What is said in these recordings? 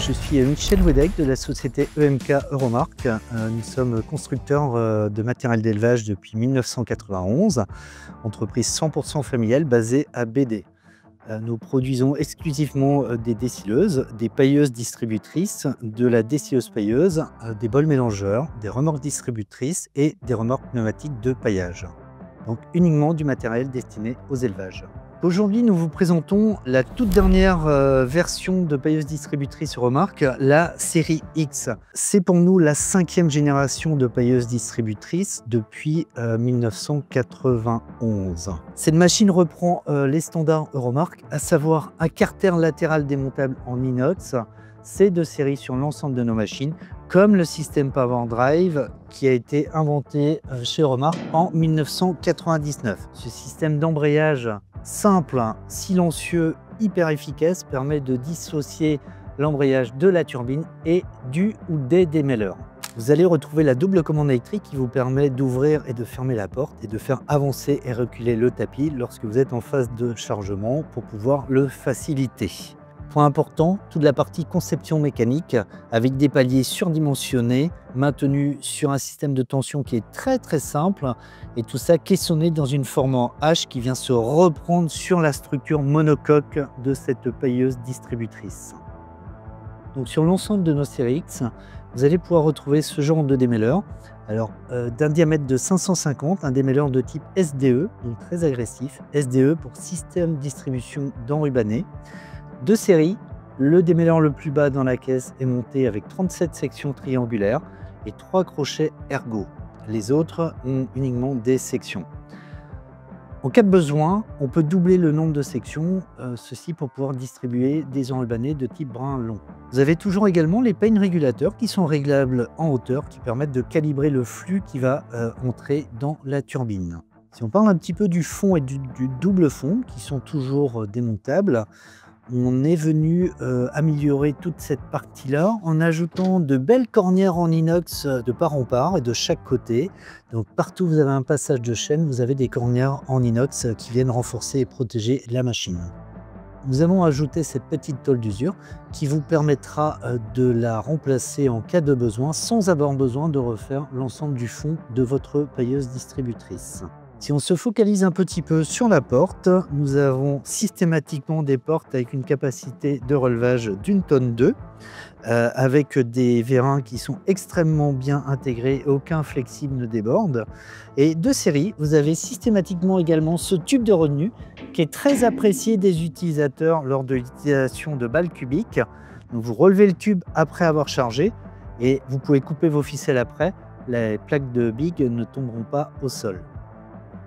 Je suis Michel Wedek de la société EMK Euromark. Nous sommes constructeurs de matériel d'élevage depuis 1991, entreprise 100% familiale basée à Bédé. Nous produisons exclusivement des dessilleuses, des pailleuses distributrices, de la dessilleuse pailleuse, des bols mélangeurs, des remorques distributrices et des remorques pneumatiques de paillage. Donc uniquement du matériel destiné aux élevages. Aujourd'hui, nous vous présentons la toute dernière version de pailleuse distributrice Euromark, la série X. C'est pour nous la 5e génération de pailleuse distributrice depuis 1991. Cette machine reprend les standards Euromark, à savoir un carter latéral démontable en inox. C'est de série sur l'ensemble de nos machines, comme le système Power Drive qui a été inventé chez Euromark en 1999. Ce système d'embrayage simple, silencieux, hyper efficace permet de dissocier l'embrayage de la turbine et du ou des démêleurs. Vous allez retrouver la double commande électrique qui vous permet d'ouvrir et de fermer la porte et de faire avancer et reculer le tapis lorsque vous êtes en phase de chargement pour pouvoir le faciliter. Point important, toute la partie conception mécanique avec des paliers surdimensionnés maintenus sur un système de tension qui est très simple et tout ça caissonné dans une forme en H qui vient se reprendre sur la structure monocoque de cette pailleuse distributrice. Donc sur l'ensemble de nos séries X, vous allez pouvoir retrouver ce genre de démêleur. Alors d'un diamètre de 550, un démêleur de type SDE, donc très agressif, SDE pour système distribution d'enrubanné. De série, le démêleur le plus bas dans la caisse est monté avec 37 sections triangulaires et 3 crochets ergo. Les autres ont uniquement des sections. En cas de besoin, on peut doubler le nombre de sections, ceci pour pouvoir distribuer des enrubannés de type brin long. Vous avez toujours également les peignes régulateurs qui sont réglables en hauteur, qui permettent de calibrer le flux qui va entrer dans la turbine. Si on parle un petit peu du fond et du double fond, qui sont toujours démontables, on est venu améliorer toute cette partie-là en ajoutant de belles cornières en inox de part en part et de chaque côté. Donc partout où vous avez un passage de chaîne, vous avez des cornières en inox qui viennent renforcer et protéger la machine. Nous avons ajouté cette petite tôle d'usure qui vous permettra de la remplacer en cas de besoin sans avoir besoin de refaire l'ensemble du fond de votre pailleuse distributrice. Si on se focalise un petit peu sur la porte, nous avons systématiquement des portes avec une capacité de relevage d'1,2 tonne, avec des vérins qui sont extrêmement bien intégrés, aucun flexible ne déborde. Et de série, vous avez systématiquement également ce tube de retenue qui est très apprécié des utilisateurs lors de l'utilisation de balles cubiques. Donc vous relevez le tube après avoir chargé et vous pouvez couper vos ficelles après. Les plaques de big ne tomberont pas au sol.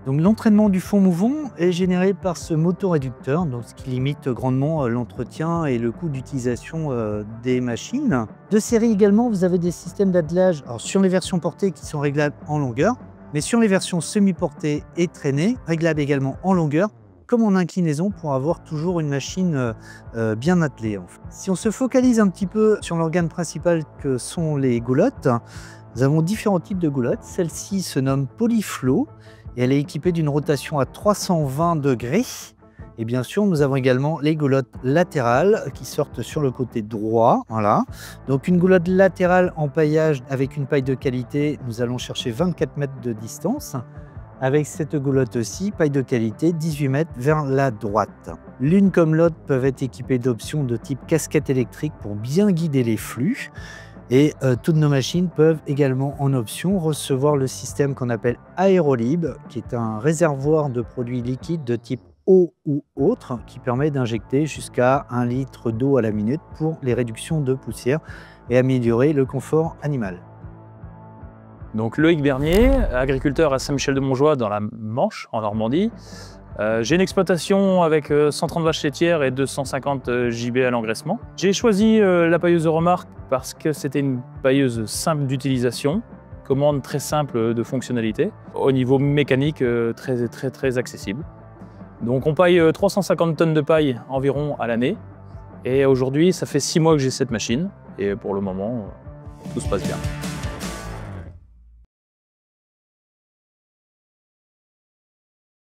Donc l'entraînement du fond mouvant est généré par ce motoréducteur, donc ce qui limite grandement l'entretien et le coût d'utilisation des machines. De série également, vous avez des systèmes d'attelage sur les versions portées qui sont réglables en longueur, mais sur les versions semi-portées et traînées, réglables également en longueur, comme en inclinaison pour avoir toujours une machine bien attelée. En fait. Si on se focalise un petit peu sur l'organe principal que sont les goulottes, nous avons différents types de goulottes. Celle-ci se nomme Polyflow. Et elle est équipée d'une rotation à 320 degrés. Et bien sûr, nous avons également les goulottes latérales qui sortent sur le côté droit. Voilà. Donc une goulotte latérale en paillage avec une paille de qualité, nous allons chercher 24 mètres de distance. Avec cette goulotte aussi, paille de qualité, 18 mètres vers la droite. L'une comme l'autre peuvent être équipées d'options de type casquette électrique pour bien guider les flux. Et toutes nos machines peuvent également en option recevoir le système qu'on appelle Aérolib, qui est un réservoir de produits liquides de type eau ou autre, qui permet d'injecter jusqu'à 1 litre d'eau à la minute pour les réductions de poussière et améliorer le confort animal. Donc Loïc Bernier, agriculteur à Saint-Michel-de-Montjoie dans la Manche, en Normandie. J'ai une exploitation avec 130 vaches laitières et 250 JB à l'engraissement. J'ai choisi la pailleuse Euromark parce que c'était une pailleuse simple d'utilisation, commande très simple de fonctionnalité, au niveau mécanique très accessible. Donc on paille 350 tonnes de paille environ à l'année et aujourd'hui ça fait 6 mois que j'ai cette machine et pour le moment tout se passe bien.